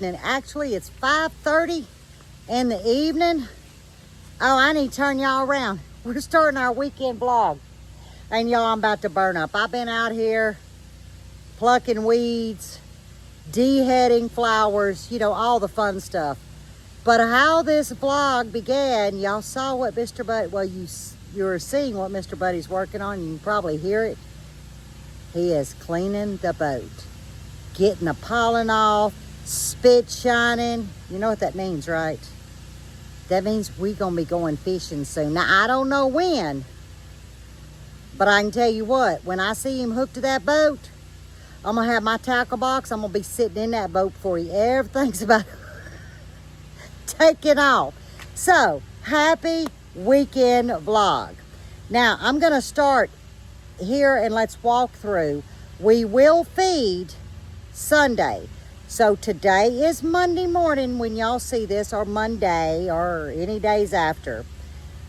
evening. Actually, it's 5:30 in the evening. Oh, I need to turn y'all around. We're starting our weekend vlog. And y'all, I'm about to burn up. I've been out here plucking weeds, deheading flowers, you know, all the fun stuff. But how this vlog began, y'all saw what Mr. Buddy, well, you're seeing what Mr. Buddy's working on. You can probably hear it. He is cleaning the boat, getting the pollen off, spit shining. You know what that means, right? That means we're going to be going fishing soon. Now, I don't know when, but I can tell you what, when I see him hooked to that boat, I'm going to have my tackle box. I'm going to be sitting in that boat before he ever thinks about taking off. So, happy weekend vlog. Now, I'm going to start here and let's walk through. We will feed Sunday. So today is Monday morning when y'all see this, or Monday, or any days after.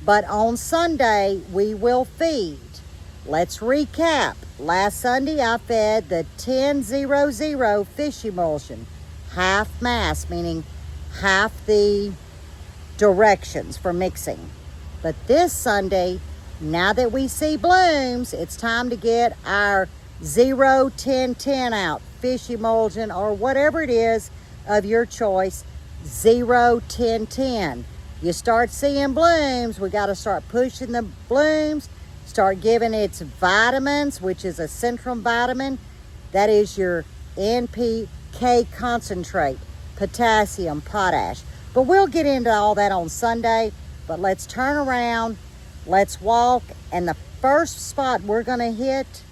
But on Sunday, we will feed. Let's recap. Last Sunday, I fed the 10-0-0 fish emulsion. Half mass, meaning half the directions for mixing. But this Sunday, now that we see blooms, it's time to get our 0-10-10 out. Fish emulsion or whatever it is of your choice. 0-10-10. You start seeing blooms, we got to start pushing the blooms, start giving its vitamins, which is a central vitamin. That is your NPK concentrate, potassium, potash. But we'll get into all that on Sunday. But let's turn around, let's walk, and the first spot we're going to hit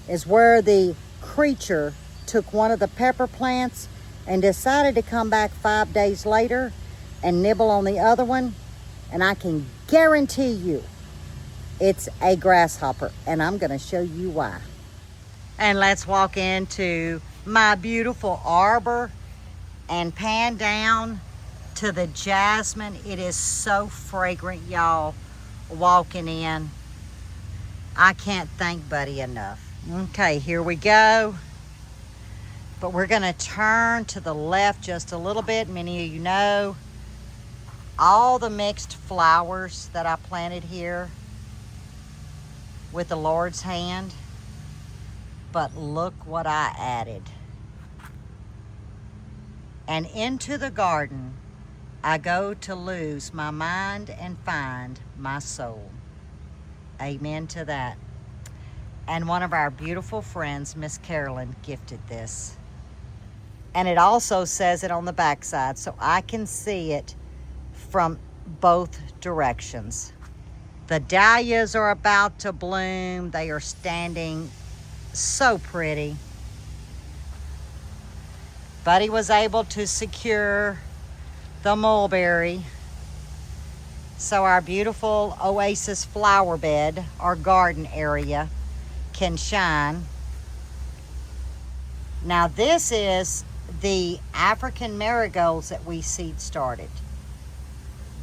is where the creature took one of the pepper plants and decided to come back 5 days later and nibble on the other one. And I can guarantee you it's a grasshopper, and I'm going to show you why. And let's walk into my beautiful arbor and pan down to the jasmine. It is so fragrant, y'all, walking in. I can't thank Buddy enough. Okay, here we go. But we're going to turn to the left just a little bit. Many of you know all the mixed flowers that I planted here with the Lord's hand. But look what I added. And into the garden I go to lose my mind and find my soul. Amen to that. And one of our beautiful friends, Miss Carolyn, gifted this. And it also says it on the backside, so I can see it from both directions. The dahlias are about to bloom. They are standing so pretty. Buddy was able to secure the mulberry, so our beautiful oasis flower bed, our garden area, can shine. Now this is the African marigolds that we seed started.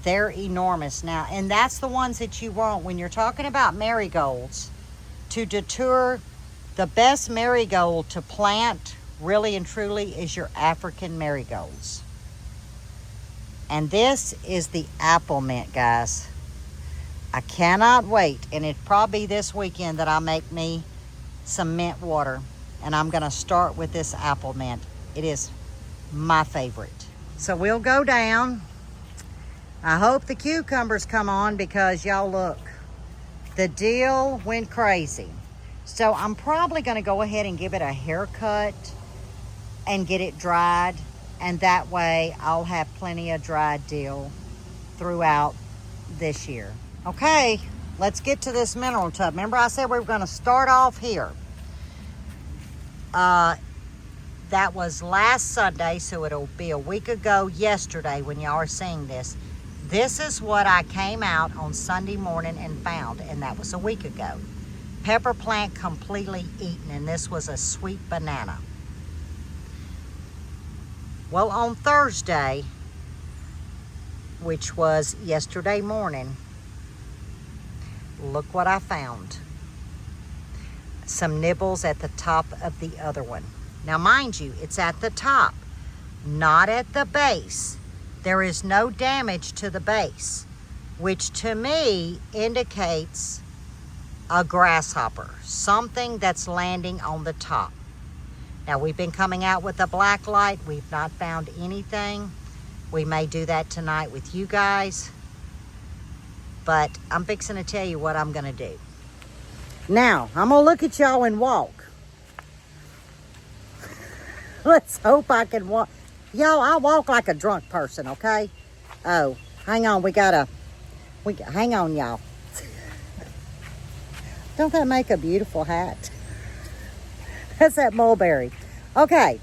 They're enormous now, and that's the ones that you want when you're talking about marigolds. To deter, the best marigold to plant really and truly is your African marigolds. And this is the apple mint, guys. I cannot wait, and it'll probably be this weekend that I make me some mint water. And I'm gonna start with this apple mint. It is my favorite. So we'll go down. I hope the cucumbers come on because y'all look, the dill went crazy. So I'm probably gonna go ahead and give it a haircut and get it dried. And that way I'll have plenty of dried dill throughout this year. Okay, let's get to this mineral tub. Remember I said we were gonna start off here. That was last Sunday, so it'll be a week ago yesterday when y'all are seeing this. This is what I came out on Sunday morning and found, and that was a week ago. Pepper plant completely eaten, and this was a sweet banana. Well, on Thursday, which was yesterday morning, look what I found. Some nibbles at the top of the other one. Now, mind you, it's at the top. not at the base. There is no damage to the base, which to me indicates a grasshopper, something that's landing on the top. Now, we've been coming out with a black light. We've not found anything. We may do that tonight with you guys, but I'm fixing to tell you what I'm gonna do. Now, I'm gonna look at y'all and walk. Let's hope I can walk. Y'all, I walk like a drunk person, okay? Oh, hang on, hang on, y'all. Don't that make a beautiful hat? That's that mulberry. Okay,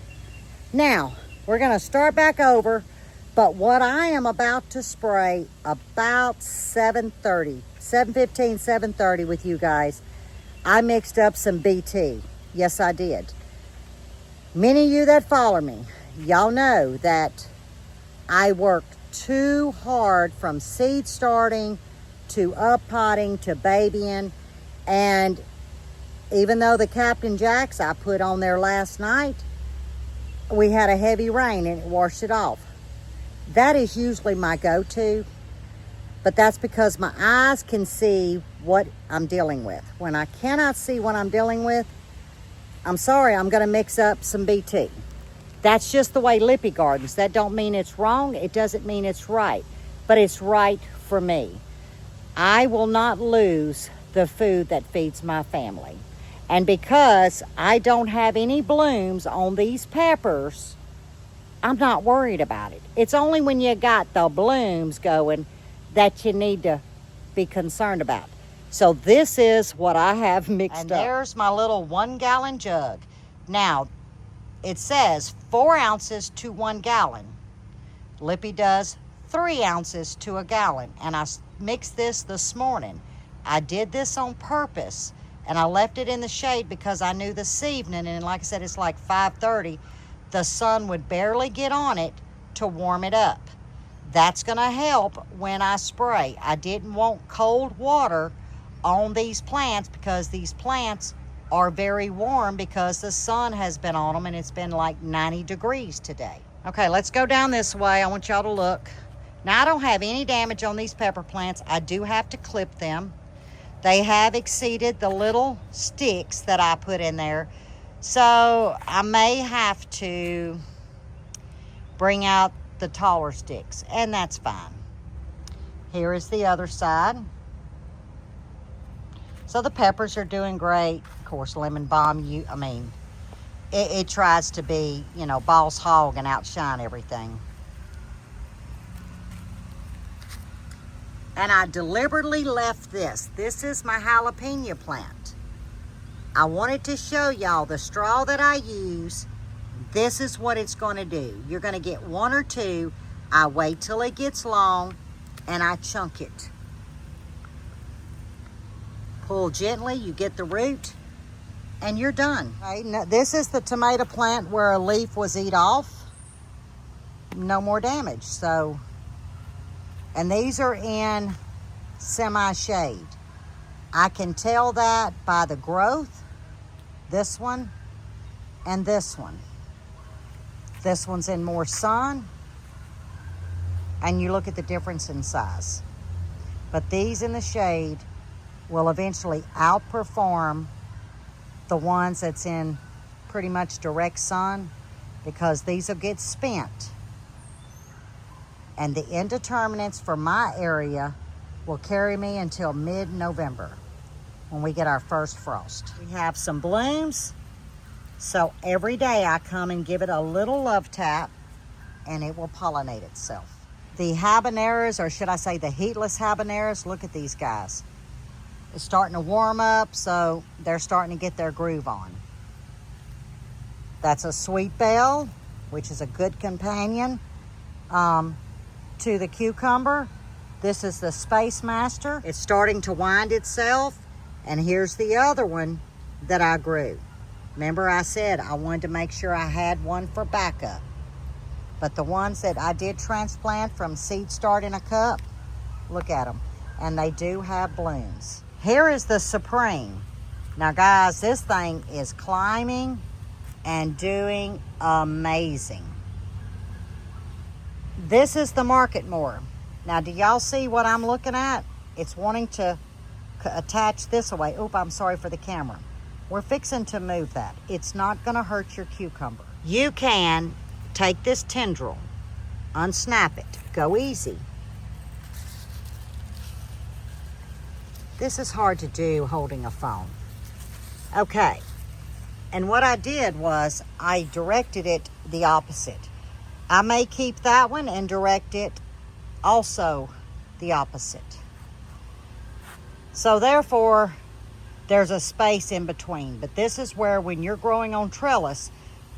now, we're gonna start back over, but what I am about to spray about 7:30, 7:15, 7:30 with you guys, I mixed up some BT. Yes, I did. Many of you that follow me, y'all know that I worked too hard from seed starting to up potting to babying. And even though the Captain Jacks I put on there last night, we had a heavy rain and it washed it off. That is usually my go-to, but that's because my eyes can see what I'm dealing with. When I cannot see what I'm dealing with, I'm sorry, I'm gonna mix up some BT. That's just the way Lippy gardens. That don't mean it's wrong. It doesn't mean it's right, but it's right for me. I will not lose the food that feeds my family. And because I don't have any blooms on these peppers, I'm not worried about it. It's only when you got the blooms going that you need to be concerned about. So this is what I have mixed up. And there's my little 1 gallon jug. Now, it says 4 ounces to 1 gallon. Lippy does 3 ounces to a gallon. And I mixed this morning. I did this on purpose. And I left it in the shade because I knew this evening, and like I said, it's like 5:30, the sun would barely get on it to warm it up. That's gonna help when I spray. I didn't want cold water on these plants because these plants are very warm because the sun has been on them and it's been like 90 degrees today. Okay, let's go down this way. I want y'all to look. Now, I don't have any damage on these pepper plants. I do have to clip them. They have exceeded the little sticks that I put in there. So I may have to bring out the taller sticks, and that's fine. Here is the other side. So the peppers are doing great. Of course, lemon balm, it tries to be, boss hog and outshine everything. And I deliberately left this. This is my jalapeno plant. I wanted to show y'all the straw that I use. This is what it's going to do. You're going to get 1 or 2. I wait till it gets long and I chunk it. Pull gently, you get the root, and you're done. Okay, now, this is the tomato plant where a leaf was eat off. No more damage. So, and these are in semi-shade. I can tell that by the growth. This one and this one. This one's in more sun, and you look at the difference in size. But these in the shade will eventually outperform the ones that's in pretty much direct sun, because these will get spent. And the indeterminates for my area will carry me until mid-November when we get our first frost. We have some blooms, so every day I come and give it a little love tap and it will pollinate itself. The habaneros, or should I say the heatless habaneros, look at these guys. It's starting to warm up, so they're starting to get their groove on. That's a sweet bell, which is a good companion to the cucumber. This is the Space Master. It's starting to wind itself. And here's the other one that I grew. Remember I said I wanted to make sure I had one for backup. But the ones that I did transplant from seed start in a cup, look at them. And they do have blooms. Here is the Supreme. Now guys, this thing is climbing and doing amazing. This is the market more. Now, do y'all see what I'm looking at? It's wanting to attach this away. Oop, I'm sorry for the camera. We're fixing to move that. It's not going to hurt your cucumber. You can take this tendril, unsnap it, go easy. This is hard to do holding a phone. Okay, and what I did was I directed it the opposite. I may keep that one and direct it also the opposite. So therefore, there's a space in between. But this is where when you're growing on trellis,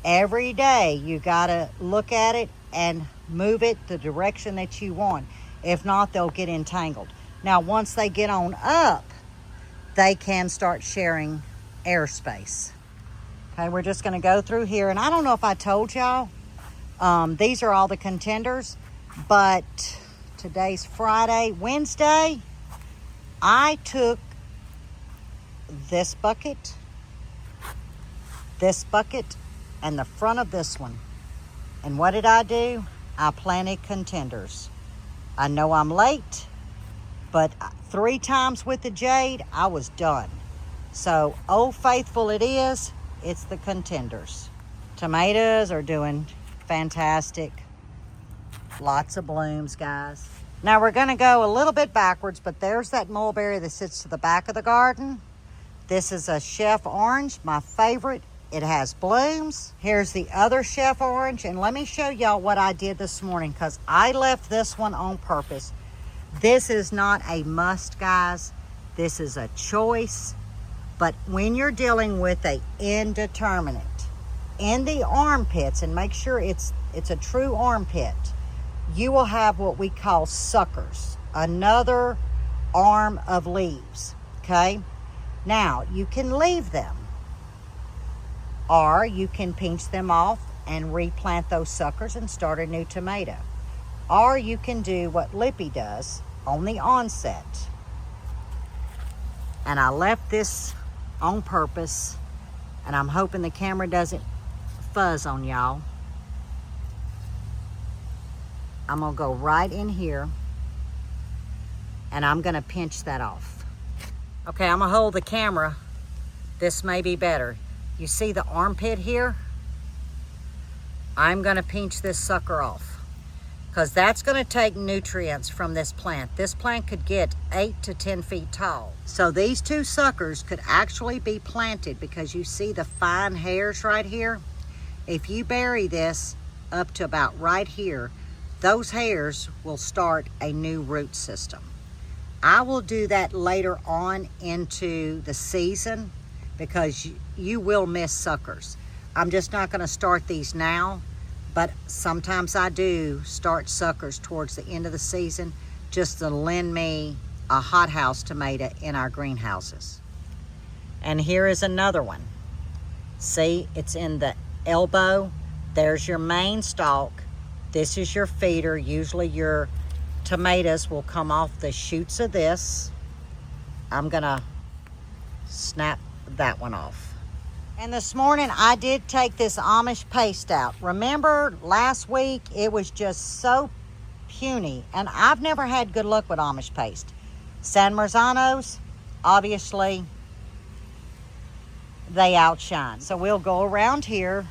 every day you gotta look at it and move it the direction that you want. If not, they'll get entangled. Now, once they get on up, they can start sharing airspace. Okay, we're just gonna go through here. And I don't know if I told y'all, these are all the contenders, but today's Friday. Wednesday, I took this bucket, and the front of this one. And what did I do? I planted contenders. I know I'm late, but 3 times with the jade, I was done. So, Old Faithful it is, it's the contenders. Tomatoes are doing fantastic. Lots of blooms, guys. Now we're gonna go a little bit backwards, but there's that mulberry that sits to the back of the garden. This is a chef orange, my favorite. It has blooms. Here's the other chef orange, and let me show y'all what I did this morning, because I left this one on purpose. This is not a must, guys. This is a choice. But when you're dealing with a indeterminate in the armpits, and make sure it's a true armpit, you will have what we call suckers, another arm of leaves, okay? Now, you can leave them, or you can pinch them off and replant those suckers and start a new tomato. Or you can do what Lippy does on the onset. And I left this on purpose, and I'm hoping the camera doesn't fuzz on y'all. I'm gonna go right in here, and I'm gonna pinch that off. Okay, I'm gonna hold the camera. This may be better. You see the armpit here? I'm gonna pinch this sucker off, because that's gonna take nutrients from this plant. This plant could get 8 to 10 feet tall. So these 2 suckers could actually be planted, because you see the fine hairs right here? If you bury this up to about right here, those hairs will start a new root system. I will do that later on into the season, because you will miss suckers. I'm just not gonna start these now, but sometimes I do start suckers towards the end of the season, just to lend me a hothouse tomato in our greenhouses. And here is another one. See, it's in the elbow. There's your main stalk. This is your feeder. Usually your tomatoes will come off the shoots of this. I'm gonna snap that one off. And this morning I did take this Amish paste out. Remember last week it was just so puny, and I've never had good luck with Amish paste. San Marzanos, obviously they outshine. So we'll go around here.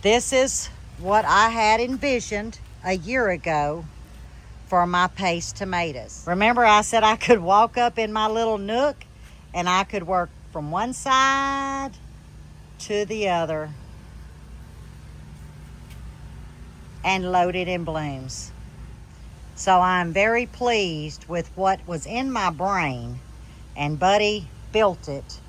This is what I had envisioned a year ago for my paste tomatoes. Remember I said I could walk up in my little nook and I could work from one side to the other and load it in blooms. So I'm very pleased with what was in my brain, and Buddy built it.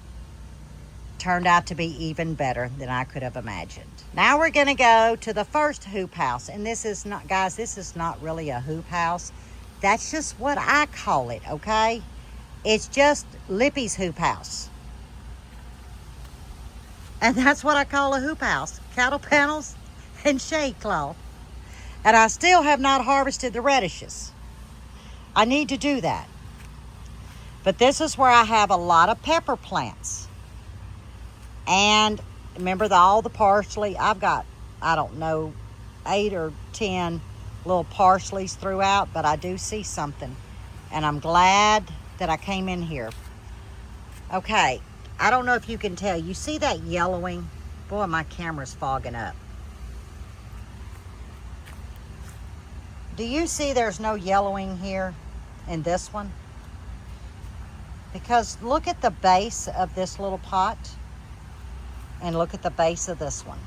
Turned out to be even better than I could have imagined. Now we're gonna go to the first hoop house. And this is not, guys, this is not really a hoop house. That's just what I call it, okay? It's just Lippy's hoop house. And that's what I call a hoop house. Cattle panels and shade cloth. And I still have not harvested the radishes. I need to do that. But this is where I have a lot of pepper plants. And remember all the parsley? I've got, I don't know, 8 or 10 little parsleys throughout, but I do see something. And I'm glad that I came in here. Okay, I don't know if you can tell. You see that yellowing? Boy, my camera's fogging up. Do you see there's no yellowing here in this one? Because look at the base of this little pot and look at the base of this one.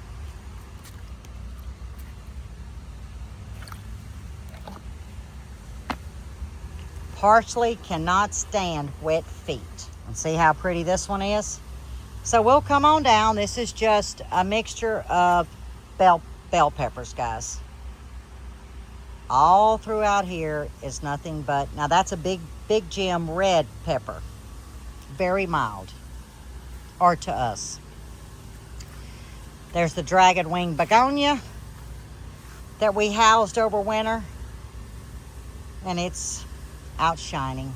Parsley cannot stand wet feet. And see how pretty this one is? So we'll come on down. This is just a mixture of bell peppers, guys. All throughout here is nothing but, now that's a big Jim red pepper. Very mild, or to us. There's the dragon wing begonia that we housed over winter, and it's outshining.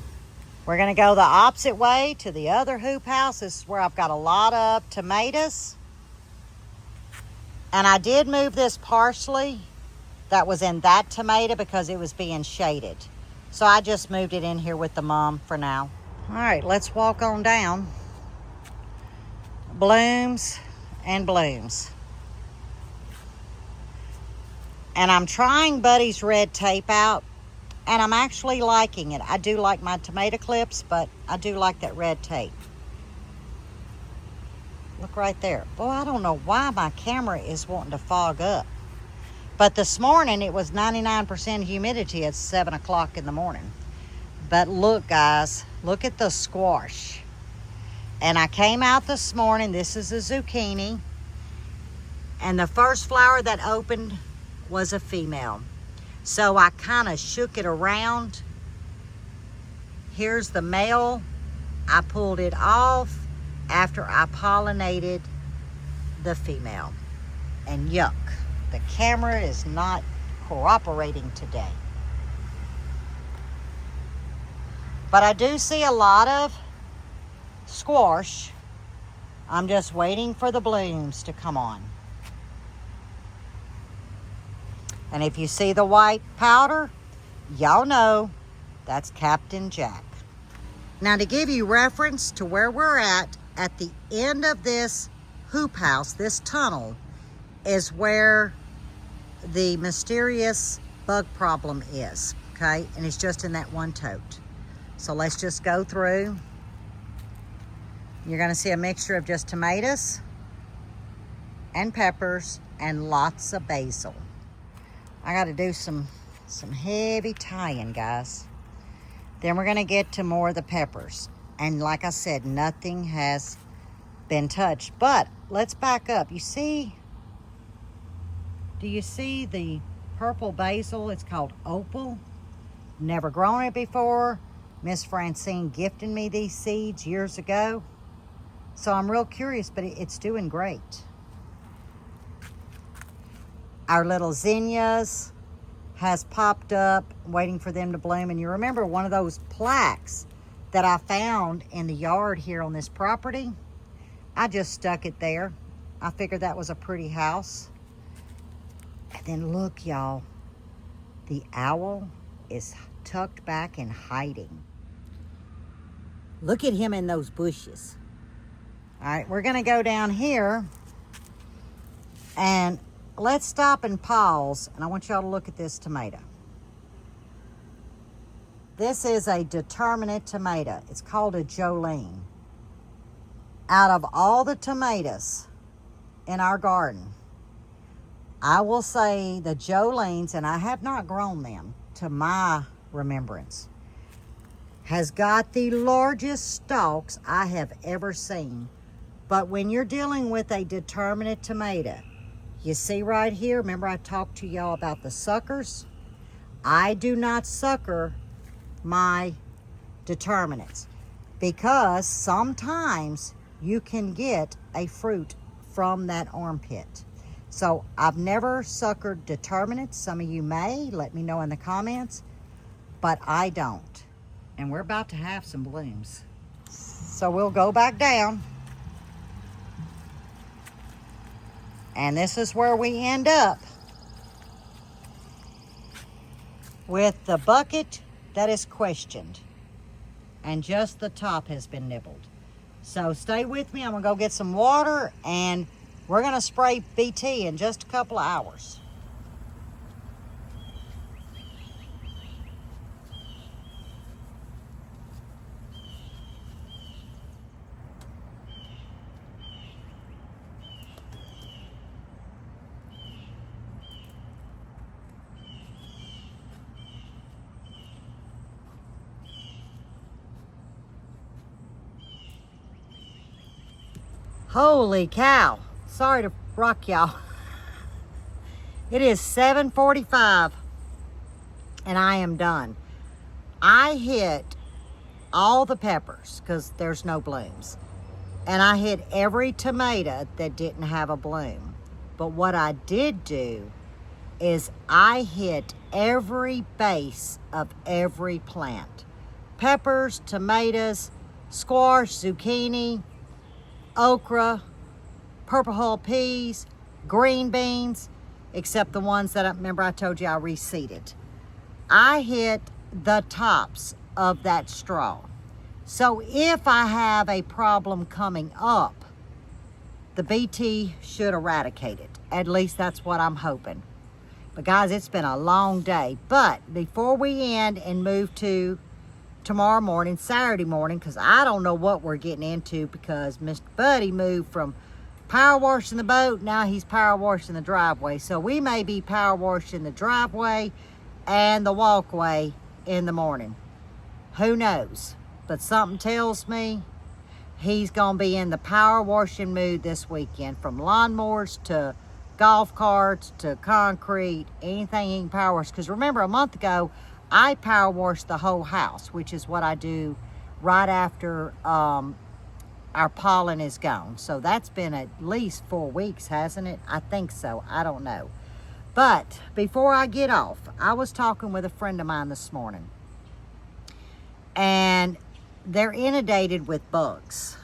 We're gonna go the opposite way to the other hoop house. This is where I've got a lot of tomatoes. And I did move this parsley that was in that tomato because it was being shaded. So I just moved it in here with the mom for now. All right, let's walk on down. Blooms and blooms. And I'm trying Buddy's red tape out, and I'm actually liking it. I do like my tomato clips, but I do like that red tape. Look right there. Boy, I don't know why my camera is wanting to fog up. But this morning, it was 99% humidity at 7 o'clock in the morning. But look, guys, look at the squash. And I came out this morning. This is a zucchini. And the first flower that opened was a female. So I kind of shook it around. Here's the male. I pulled it off after I pollinated the female. And yuck, the camera is not cooperating today. But I do see a lot of squash. I'm just waiting for the blooms to come on. And if you see the white powder, y'all know that's Captain Jack. Now, to give you reference to where we're at the end of this hoop house, this tunnel, is where the mysterious bug problem is, okay? And it's just in that one tote. So let's just go through. You're gonna see a mixture of just tomatoes and peppers and lots of basil. I gotta do some heavy tying, guys. Then we're gonna get to more of the peppers. And like I said, nothing has been touched. But let's back up. You see, do you see the purple basil? It's called opal. Never grown it before. Miss Francine gifted me these seeds years ago. So I'm real curious, but it's doing great. Our little zinnias has popped up, waiting for them to bloom. And you remember one of those plaques that I found in the yard here on this property? I just stuck it there. I figured that was a pretty house. And then look, y'all, the owl is tucked back and hiding. Look at him in those bushes. All right, we're gonna go down here and let's stop and pause, and I want y'all to look at this tomato. This is a determinate tomato. It's called a Jolene. Out of all the tomatoes in our garden, I will say the Jolenes, and I have not grown them to my remembrance, has got the largest stalks I have ever seen. But when you're dealing with a determinate tomato, you see right here, remember I talked to y'all about the suckers? I do not sucker my determinants because sometimes you can get a fruit from that armpit. So I've never suckered determinants. Some of you may, let me know in the comments, but I don't. And we're about to have some blooms. So we'll go back down. And this is where we end up. with the bucket that is questioned. And just the top has been nibbled. So stay with me. I'm going to go get some water, and we're going to spray BT in just a couple of hours. Holy cow. Sorry to rock y'all. It is 7:45 and I am done. I hit all the peppers because there's no blooms. And I hit every tomato that didn't have a bloom. But what I did do is I hit every base of every plant. Peppers, tomatoes, squash, zucchini, okra, purple hull peas, green beans, except the ones that remember I told you I reseeded. I hit the tops of that straw. So if I have a problem coming up, the BT should eradicate it. At least that's what I'm hoping. But guys, it's been a long day. But before we end and move to tomorrow morning, Saturday morning, because I don't know what we're getting into, because Mr. Buddy moved from power washing the boat, now he's power washing the driveway. So we may be power washing the driveway and the walkway in the morning. Who knows? But something tells me he's going to be in the power washing mood this weekend, from lawnmowers to golf carts to concrete, anything he can power wash. Because remember, a month ago, I power washed the whole house, which is what I do right after our pollen is gone. So that's been at least 4 weeks, hasn't it? I think so. I don't know. But before I get off, I was talking with a friend of mine this morning. And they're inundated with bugs.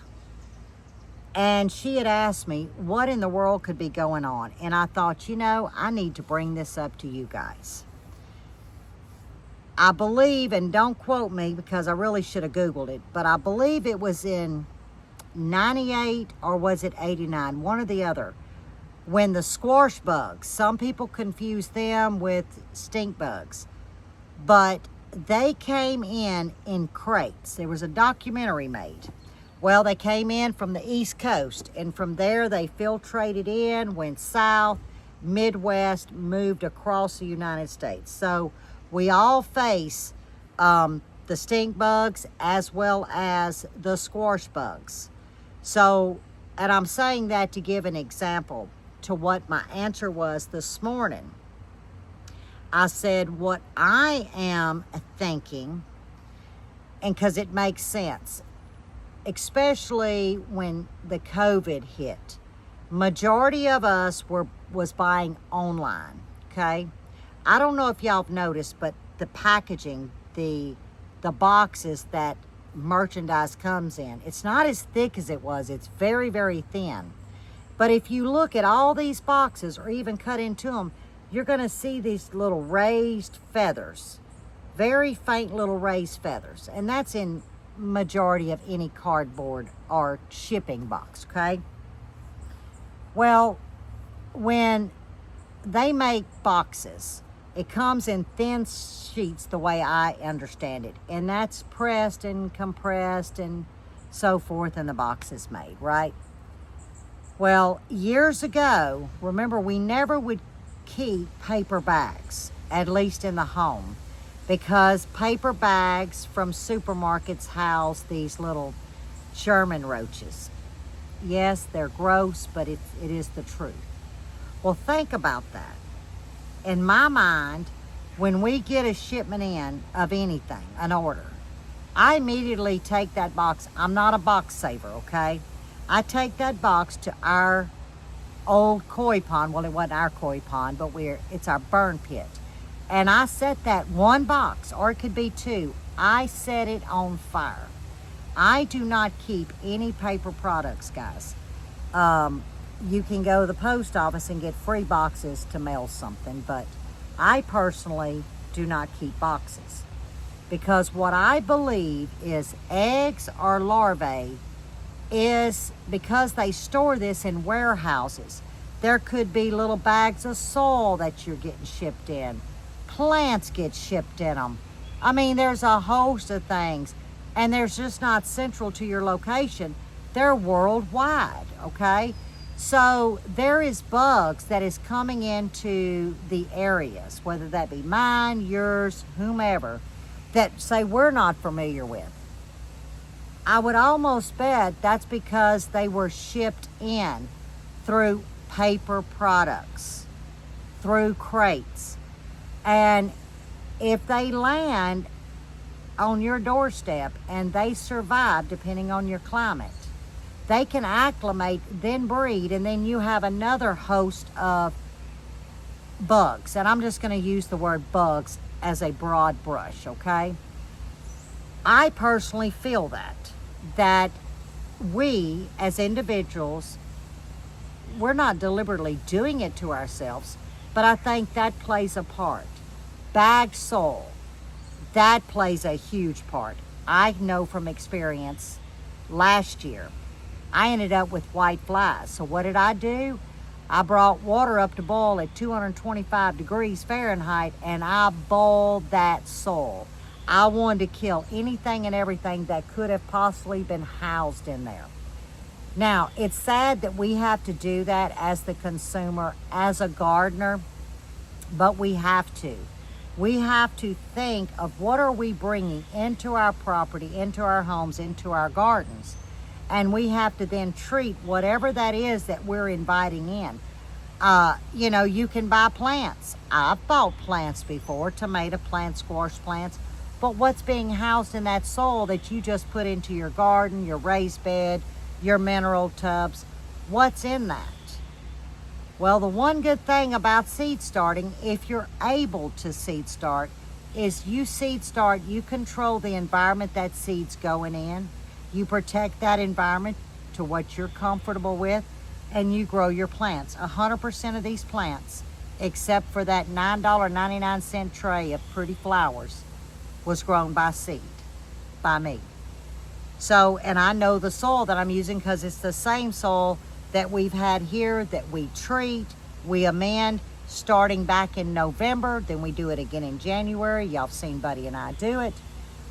And she had asked me what in the world could be going on. And I thought, I need to bring this up to you guys. I believe, and don't quote me because I really should have Googled it, but I believe it was in 98 or was it 89, one or the other, when the squash bugs, some people confuse them with stink bugs, but they came in crates. There was a documentary made. Well, they came in from the East Coast, and from there they filtrated in, went south, Midwest, moved across the United States. So we all face the stink bugs as well as the squash bugs. So, and I'm saying that to give an example to what my answer was this morning. I said what I am thinking, and because it makes sense, especially when the COVID hit. Majority of us was buying online, okay? I don't know if y'all have noticed, but the packaging, the boxes that merchandise comes in, it's not as thick as it was. It's very, very thin. But if you look at all these boxes or even cut into them, you're going to see these little raised feathers, very faint little raised feathers. And that's in majority of any cardboard or shipping box, okay? Well, when they make boxes, it comes in thin sheets the way I understand it. And that's pressed and compressed and so forth, and the box is made, right? Well, years ago, remember, we never would keep paper bags, at least in the home, because paper bags from supermarkets house these little Sherman roaches. Yes, they're gross, but it is the truth. Well, think about that. In my mind, when we get a shipment in of anything, an order, I immediately take that box. I'm not a box saver, okay? I take that box to our old koi pond. Well, it wasn't our koi pond, but it's our burn pit. And I set that one box, or it could be two, I set it on fire. I do not keep any paper products, guys. You can go to the post office and get free boxes to mail something, but I personally do not keep boxes. Because what I believe is eggs or larvae is because they store this in warehouses. There could be little bags of soil that you're getting shipped in. Plants get shipped in them. I mean, there's a host of things, and they're just not central to your location. They're worldwide, okay? So there is bugs that is coming into the areas, whether that be mine, yours, whomever, that say we're not familiar with. I would almost bet that's because they were shipped in through paper products, through crates. And if they land on your doorstep and they survive, depending on your climate, they can acclimate, then breed, and then you have another host of bugs. And I'm just going to use the word bugs as a broad brush, okay? I personally feel that we as individuals, we're not deliberately doing it to ourselves, but I think that plays a part. Bagged soil, that plays a huge part. I know from experience, last year, I ended up with white flies. So what did I do? I brought water up to boil at 225 degrees Fahrenheit, and I boiled that soil. I wanted to kill anything and everything that could have possibly been housed in there. Now, it's sad that we have to do that as the consumer, as a gardener, but we have to. We have to think of what are we bringing into our property, into our homes, into our gardens. And we have to then treat whatever that is that we're inviting in. You know, you can buy plants. I've bought plants before, tomato plants, squash plants. But what's being housed in that soil that you just put into your garden, your raised bed, your mineral tubs? What's in that? Well, the one good thing about seed starting, if you're able to seed start, is you seed start, you control the environment that seed's going in. You protect that environment to what you're comfortable with, and you grow your plants. 100% of these plants, except for that $9.99 tray of pretty flowers, was grown by seed, by me. So, and I know the soil that I'm using because it's the same soil that we've had here that we treat, we amend, starting back in November, then we do it again in January. Y'all have seen Buddy and I do it.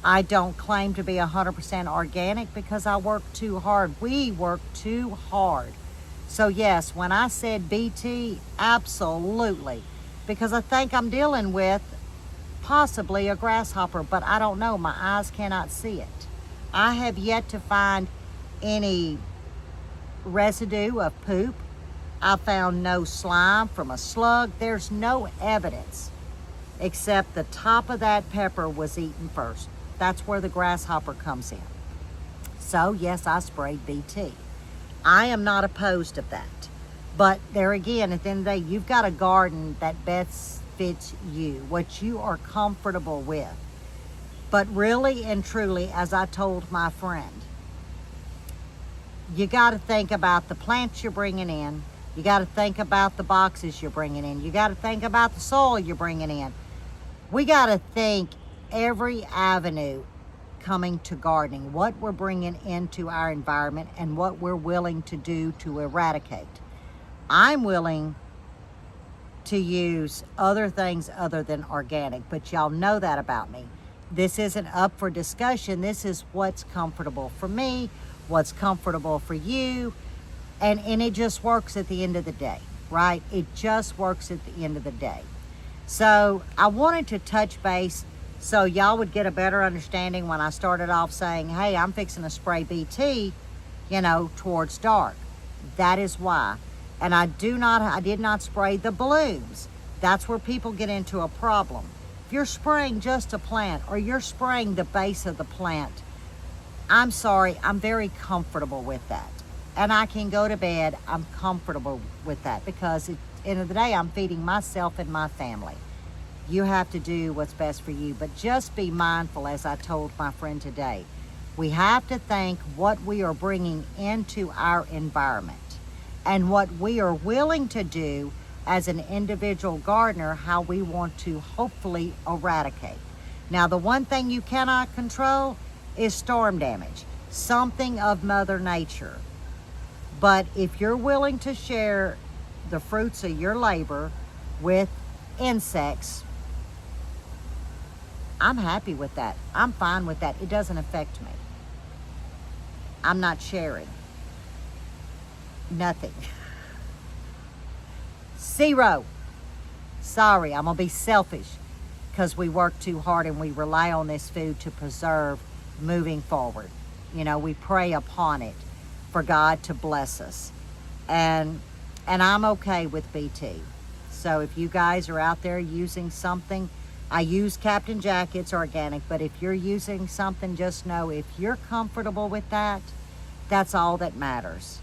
I don't claim to be 100% organic because I work too hard. We work too hard. So yes, when I said BT, absolutely. Because I think I'm dealing with possibly a grasshopper, but I don't know. My eyes cannot see it. I have yet to find any residue of poop. I found no slime from a slug. There's no evidence except the top of that pepper was eaten first. That's where the grasshopper comes in. So yes, I sprayed BT. I am not opposed of that. But there again, at the end of the day, you've got a garden that best fits you, what you are comfortable with. But really and truly, as I told my friend, you got to think about the plants you're bringing in. You got to think about the boxes you're bringing in. You got to think about the soil you're bringing in. We got to think every avenue coming to gardening, what we're bringing into our environment and what we're willing to do to eradicate. I'm willing to use other things other than organic, but y'all know that about me. This isn't up for discussion. This is what's comfortable for me, what's comfortable for you, and it just works at the end of the day, right? It just works at the end of the day. So I wanted to touch base so y'all would get a better understanding when I started off saying, hey, I'm fixing to spray BT, you know, towards dark. That is why. And I did not spray the blooms. That's where people get into a problem. If you're spraying just a plant or you're spraying the base of the plant, I'm sorry, I'm very comfortable with that. And I can go to bed, I'm comfortable with that because at the end of the day, I'm feeding myself and my family. You have to do what's best for you, but just be mindful, as I told my friend today. We have to think what we are bringing into our environment and what we are willing to do as an individual gardener how we want to hopefully eradicate. Now, the one thing you cannot control is storm damage, something of Mother Nature. But if you're willing to share the fruits of your labor with insects, I'm happy with that. I'm fine with that. It doesn't affect me. I'm not sharing. Nothing. Zero. Sorry, I'm going to be selfish because we work too hard and we rely on this food to preserve moving forward. You know, we pray upon it for God to bless us. And I'm okay with BT. So if you guys are out there using something, I use Captain Jack, it's organic, but if you're using something, just know if you're comfortable with that, that's all that matters.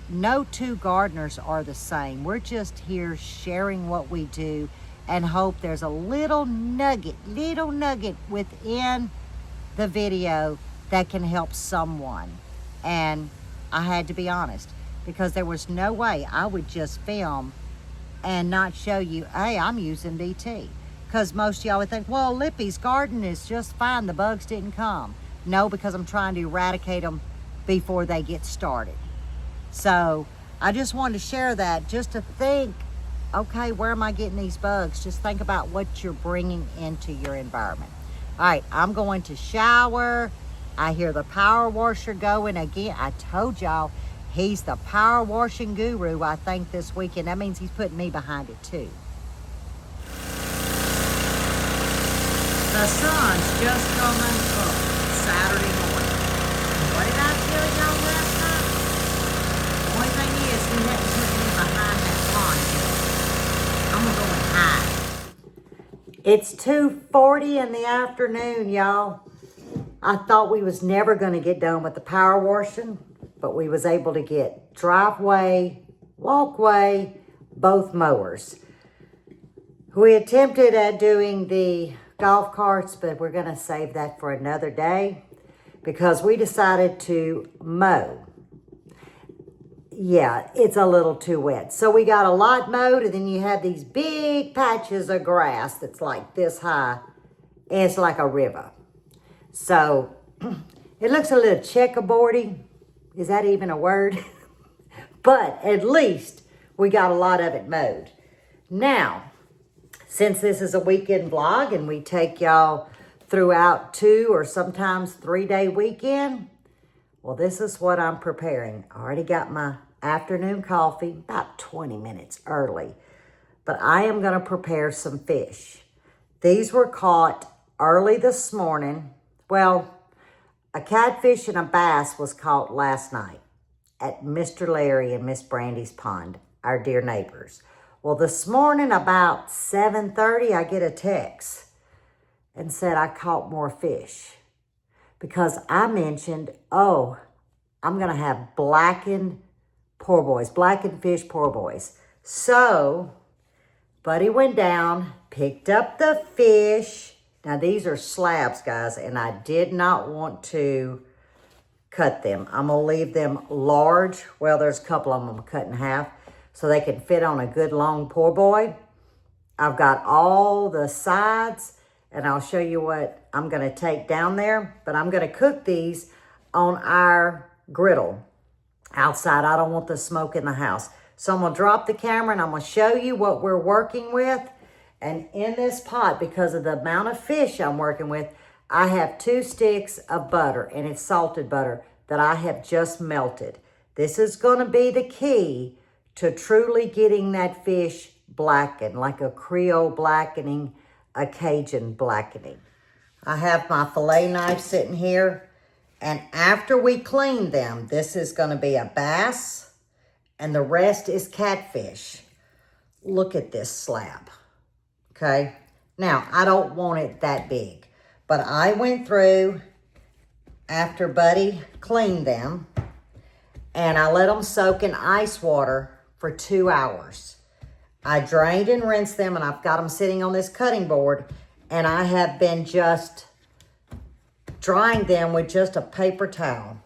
No two gardeners are the same. We're just here sharing what we do and hope there's a little nugget within the video that can help someone. And I had to be honest because there was no way I would just film and not show you, hey, I'm using BT. Because most of y'all would think, well, Lippy's garden is just fine. The bugs didn't come. No, because I'm trying to eradicate them before they get started. So I just wanted to share that just to think, okay, where am I getting these bugs? Just think about what you're bringing into your environment. All right, I'm going to shower. I hear the power washer going again. I told y'all he's the power washing guru, I think, this weekend. That means he's putting me behind it too. The sun's just coming up Saturday morning. What did I tell y'all last night? The only thing is he hadn't put me behind that pond yet. I'm gonna go and hide. It's 2:40 in the afternoon, y'all. I thought we was never gonna get done with the power washing, but we was able to get driveway, walkway, both mowers. We attempted at doing the golf carts, but we're going to save that for another day because we decided to mow. Yeah, it's a little too wet. So we got a lot mowed, and then you have these big patches of grass that's like this high, and it's like a river. So it looks a little checkerboardy. Is that even a word? But at least we got a lot of it mowed. Now, since this is a weekend vlog and we take y'all throughout 2 or sometimes 3-day weekend, well, this is what I'm preparing. I already got my afternoon coffee about 20 minutes early, but I am going to prepare some fish. These were caught early this morning. Well, a catfish and a bass was caught last night at Mr. Larry and Miss Brandy's pond, our dear neighbors. Well, this morning about 7:30, I get a text and said I caught more fish because I mentioned, oh, I'm going to have blackened poor boys, blackened fish poor boys. So, Buddy went down, picked up the fish. Now, these are slabs, guys, and I did not want to cut them. I'm going to leave them large. Well, there's a couple of them cut in half, so they can fit on a good long poor boy. I've got all the sides, and I'll show you what I'm going to take down there. But I'm going to cook these on our griddle outside. I don't want the smoke in the house. So I'm going to drop the camera, and I'm going to show you what we're working with. And in this pot, because of the amount of fish I'm working with, I have 2 sticks of butter, and it's salted butter that I have just melted. This is going to be the key to truly getting that fish blackened, like a Creole blackening, a Cajun blackening. I have my fillet knife sitting here, and after we clean them, this is going to be a bass, and the rest is catfish. Look at this slab, okay? Now, I don't want it that big, but I went through after Buddy cleaned them, and I let them soak in ice water for 2 hours. I drained and rinsed them, and I've got them sitting on this cutting board, and I have been just drying them with just a paper towel.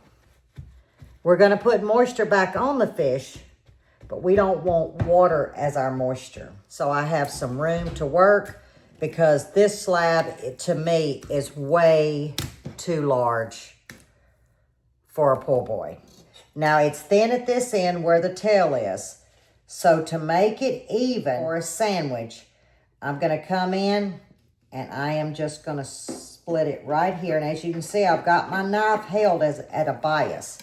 We're going to put moisture back on the fish, but we don't want water as our moisture. So I have some room to work because this slab, to me, is way too large for a pool boy. Now it's thin at this end where the tail is. So to make it even for a sandwich, I'm gonna come in and I am just gonna split it right here. And as you can see, I've got my knife held at a bias.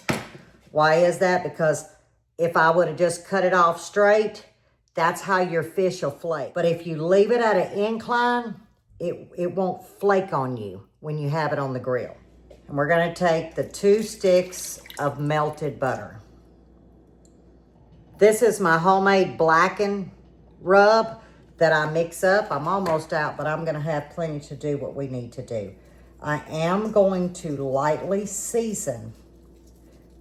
Why is that? Because if I would have just cut it off straight, that's how your fish will flake. But if you leave it at an incline, it won't flake on you when you have it on the grill. And we're gonna take the 2 sticks of melted butter. This is my homemade blackened rub that I mix up. I'm almost out, but I'm gonna have plenty to do what we need to do. I am going to lightly season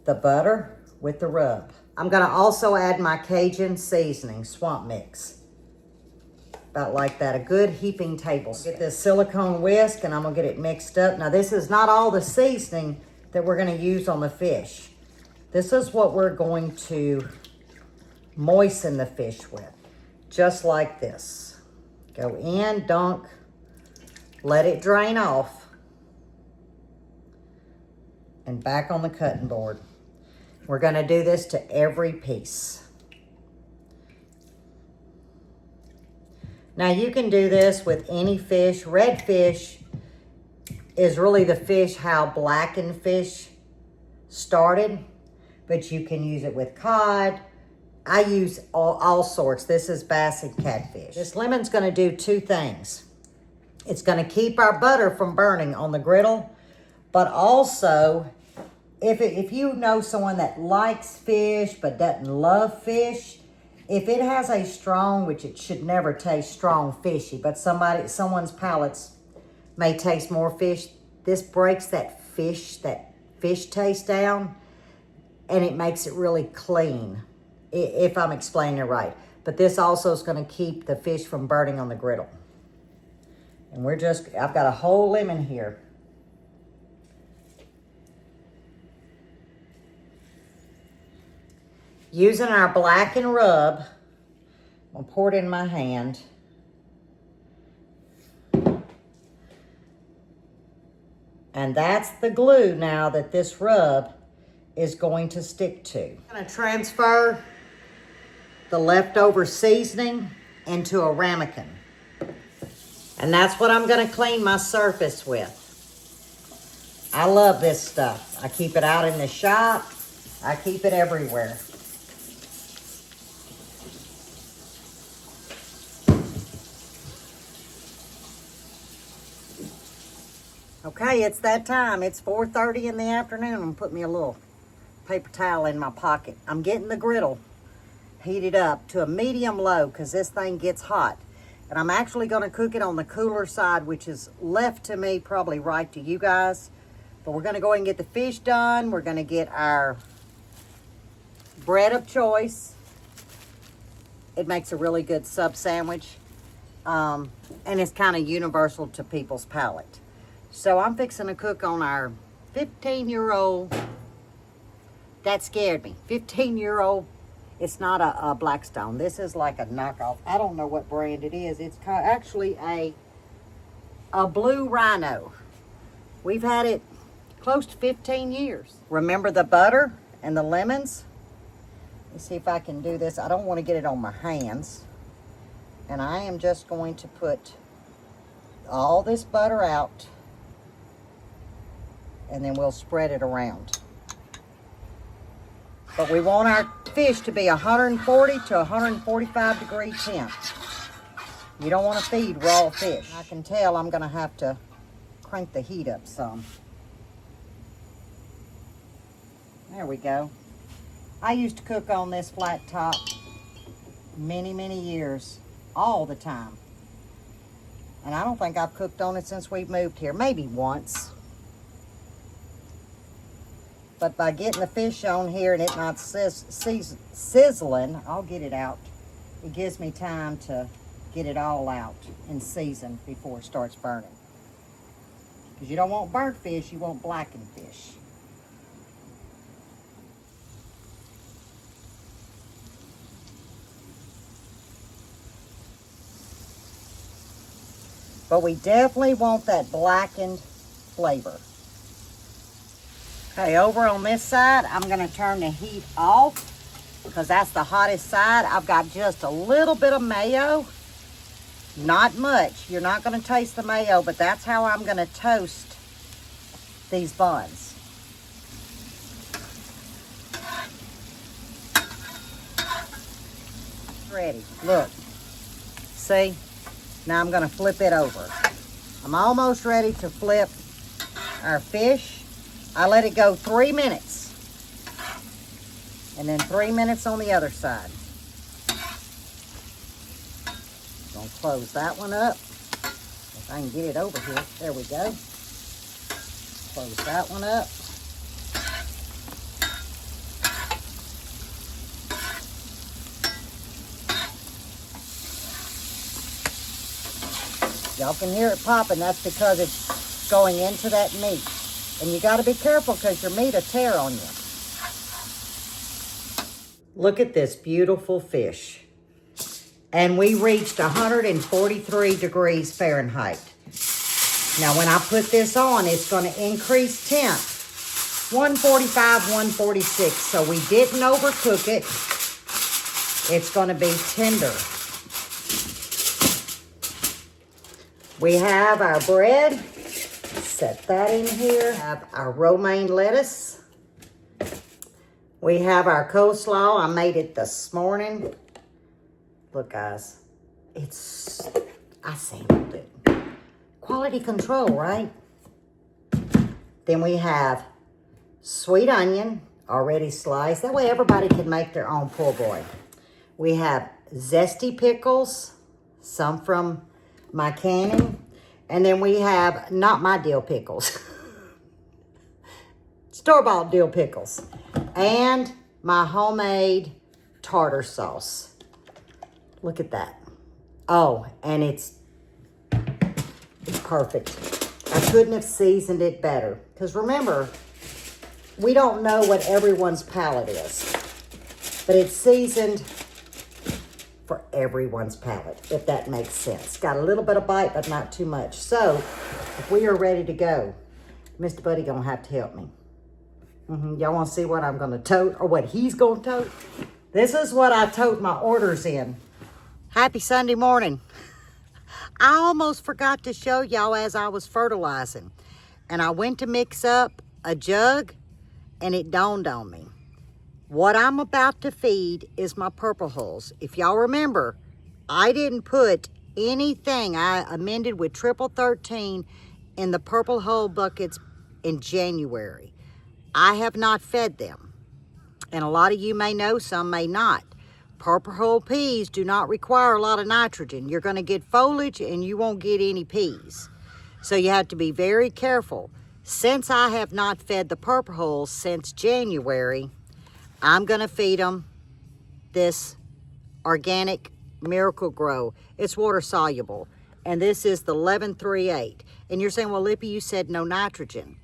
the butter with the rub. I'm gonna also add my Cajun seasoning, swamp mix. About like that, a good heaping tablespoon. Get this silicone whisk and I'm gonna get it mixed up. Now this is not all the seasoning that we're gonna use on the fish. This is what we're going to moisten the fish with, just like this. Go in, dunk, let it drain off, and back on the cutting board. We're gonna do this to every piece. Now you can do this with any fish. Redfish is really the fish how blackened fish started, but you can use it with cod. I use all sorts. This is bass and catfish. This lemon's gonna do 2 things. It's gonna keep our butter from burning on the griddle, but also, if you know someone that likes fish but doesn't love fish, if it has a strong, which it should never taste strong fishy, but someone's palates may taste more fish, this breaks that fish taste down, and it makes it really clean, if I'm explaining it right. But this also is gonna keep the fish from burning on the griddle. And I've got a whole lemon here. Using our blackened rub, I'm gonna pour it in my hand. And that's the glue now that this rub is going to stick to. I'm gonna transfer the leftover seasoning into a ramekin. And that's what I'm gonna clean my surface with. I love this stuff. I keep it out in the shop. I keep it everywhere. Okay, it's that time. It's 4:30 in the afternoon. I'm gonna put me a little paper towel in my pocket. I'm getting the griddle heated up to a medium low because this thing gets hot. And I'm actually gonna cook it on the cooler side, which is left to me, probably right to you guys. But we're gonna go ahead and get the fish done. We're gonna get our bread of choice. It makes a really good sub sandwich. And it's kind of universal to people's palate. So I'm fixing to cook on our 15-year-old, that scared me, 15-year-old, it's not a Blackstone. This is like a knockoff. I don't know what brand it is. It's actually a blue rhino. We've had it close to 15 years. Remember the butter and the lemons? Let's see if I can do this. I don't want to get it on my hands. And I am just going to put all this butter out, and then we'll spread it around. But we want our fish to be 140 to 145 degree temp. You don't want to feed raw fish. I can tell I'm gonna have to crank the heat up some. There we go. I used to cook on this flat top many, many years, all the time. And I don't think I've cooked on it since we've moved here, maybe once. But by getting the fish on here and it not sizzling, I'll get it out. It gives me time to get it all out and season before it starts burning. Because you don't want burnt fish, you want blackened fish. but we definitely want that blackened flavor. Okay, over on this side, I'm gonna turn the heat off because that's the hottest side. I've got just a little bit of mayo, not much. You're not gonna taste the mayo, but that's how I'm gonna toast these buns. Ready, look, see? Now I'm gonna flip it over. I'm almost ready to flip our fish. I let it go 3 minutes. And then 3 minutes on the other side. Gonna close that one up. If I can get it over here. There we go. Close that one up. Y'all can hear it popping. That's because it's going into that meat. And you got to be careful because your meat will tear on you. Look at this beautiful fish. And we reached 143 degrees Fahrenheit. Now when I put this on, it's going to increase temp. 145, 146. So we didn't overcook it. It's going to be tender. We have our bread. Set that in here. We have our romaine lettuce. We have our coleslaw. I made it this morning. Look, guys. I sampled it. Quality control, right? Then we have sweet onion, already sliced. That way everybody can make their own po' boy. We have zesty pickles, some from my canning. And then we have, not my dill pickles, store-bought dill pickles. And my homemade tartar sauce. Look at that. Oh, and it's perfect. I couldn't have seasoned it better. Because remember, we don't know what everyone's palate is. But it's seasoned for everyone's palate, if that makes sense. Got a little bit of bite, but not too much. So, if we are ready to go, Mr. Buddy gonna have to help me. Y'all wanna see what I'm gonna tote, or what he's gonna tote? This is what I tote my orders in. Happy Sunday morning. I almost forgot to show y'all as I was fertilizing. And I went to mix up a jug, and it dawned on me. What I'm about to feed is my purple hulls. If y'all remember, I didn't put anything. I amended with triple 13 in the purple hull buckets in January. I have not fed them. And a lot of you may know, some may not. Purple hull peas do not require a lot of nitrogen. You're going to get foliage and you won't get any peas. So you have to be very careful. Since I have not fed the purple hulls since January, I'm going to feed them this organic Miracle Grow. It's water soluble. And this is the 1138. And you're saying, well, Lippy, you said no nitrogen.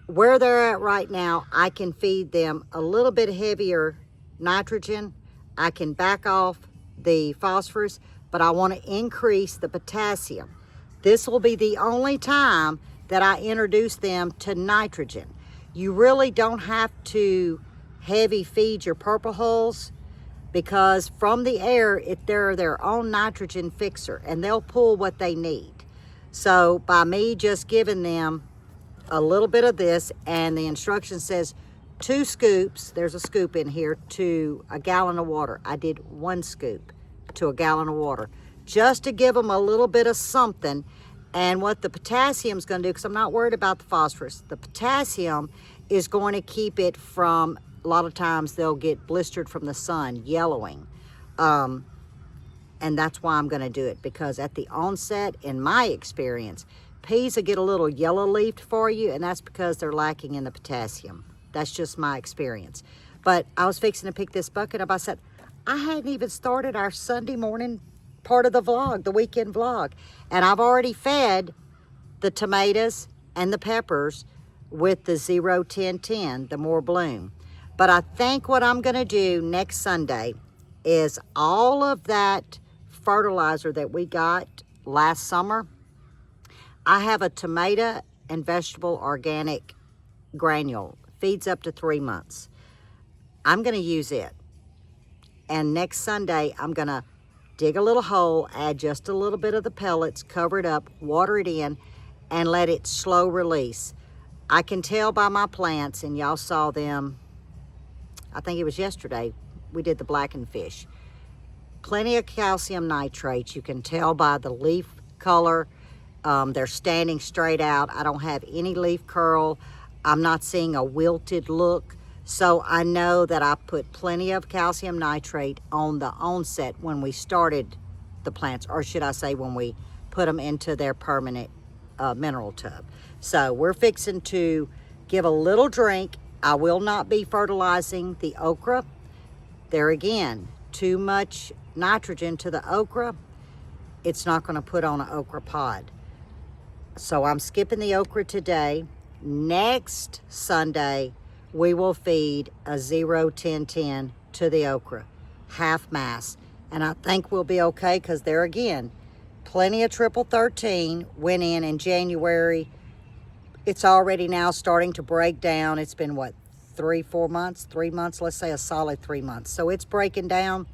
Where they're at right now, I can feed them a little bit heavier nitrogen. I can back off the phosphorus, but I want to increase the potassium. This will be the only time that I introduce them to nitrogen. You really don't have to heavy feed your purple hulls because from the air, they're their own nitrogen fixer and they'll pull what they need. So by me just giving them a little bit of this, and the instruction says 2 scoops, there's a scoop in here, to a gallon of water. I did 1 scoop to a gallon of water just to give them a little bit of something. And what the potassium's going to do, because I'm not worried about the phosphorus, the potassium is going to keep it from, a lot of times they'll get blistered from the sun, yellowing. And that's why I'm going to do it, because at the onset, in my experience, peas will get a little yellow leafed for you, and that's because they're lacking in the potassium. That's just my experience. But I was fixing to pick this bucket up. I said, I hadn't even started our Sunday morning part of the vlog, the weekend vlog. And I've already fed the tomatoes and the peppers with the 0-10-10, the more bloom. But I think what I'm going to do next Sunday is all of that fertilizer that we got last summer, I have a tomato and vegetable organic granule. Feeds up to 3 months. I'm going to use it. And next Sunday, I'm going to dig a little hole, add just a little bit of the pellets, cover it up, water it in, and let it slow release. I can tell by my plants, and y'all saw them, I think it was yesterday, we did the blackened fish. Plenty of calcium nitrates. You can tell by the leaf color. They're standing straight out. I don't have any leaf curl. I'm not seeing a wilted look. So I know that I put plenty of calcium nitrate on the onset when we started the plants, or should I say when we put them into their permanent mineral tub. So we're fixing to give a little drink. I will not be fertilizing the okra. There again, too much nitrogen to the okra. It's not going to put on an okra pod. So I'm skipping the okra today. Next Sunday, we will feed a 0-10-10 to the okra, half mass. And I think we'll be okay because there again, plenty of triple 13 went in January. It's already now starting to break down. It's been what, 3-4 months? 3 months, let's say a solid 3 months. So it's breaking down.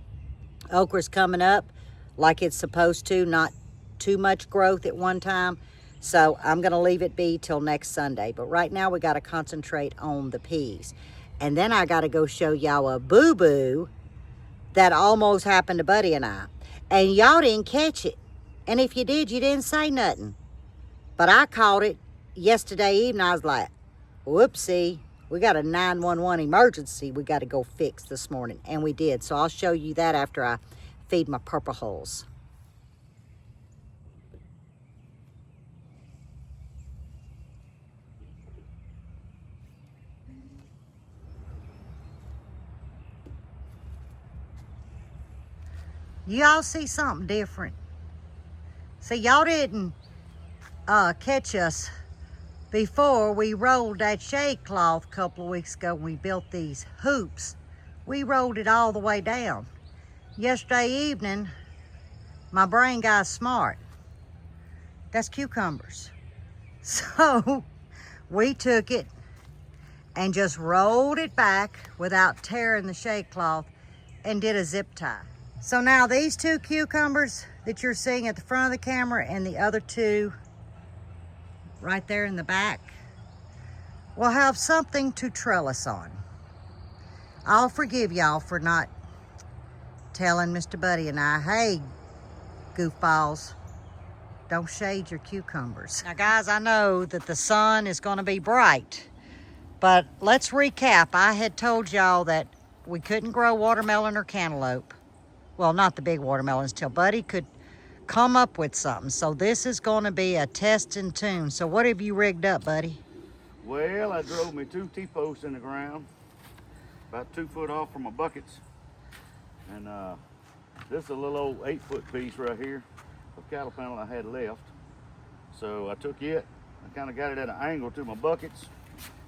Okra's coming up like it's supposed to, not too much growth at one time. So I'm going to leave it be till next Sunday. But right now we got to concentrate on the peas. And then I got to go show y'all a boo-boo that almost happened to Buddy and I. And y'all didn't catch it. And if you did, you didn't say nothing. But I caught it yesterday evening. I was like, whoopsie. We got a 911 emergency we got to go fix this morning. And we did. So I'll show you that after I feed my purple holes. Y'all see something different. See, y'all didn't catch us before we rolled that shade cloth a couple of weeks ago when we built these hoops. We rolled it all the way down. Yesterday evening, my brain got smart. That's cucumbers. So we took it and just rolled it back without tearing the shade cloth and did a zip tie. So now these 2 cucumbers that you're seeing at the front of the camera and the other 2 right there in the back will have something to trellis on. I'll forgive y'all for not telling Mr. Buddy and I, hey, goofballs, don't shade your cucumbers. Now guys, I know that the sun is going to be bright, but let's recap. I had told y'all that we couldn't grow watermelon or cantaloupe. Well, not the big watermelons, till Buddy could come up with something. So this is going to be a test and tune. So what have you rigged up, Buddy? Well, I drove me 2 T-posts in the ground, about 2 foot off from my buckets. And this is a little old 8-foot piece right here of cattle panel I had left. So I took it, I kind of got it at an angle to my buckets,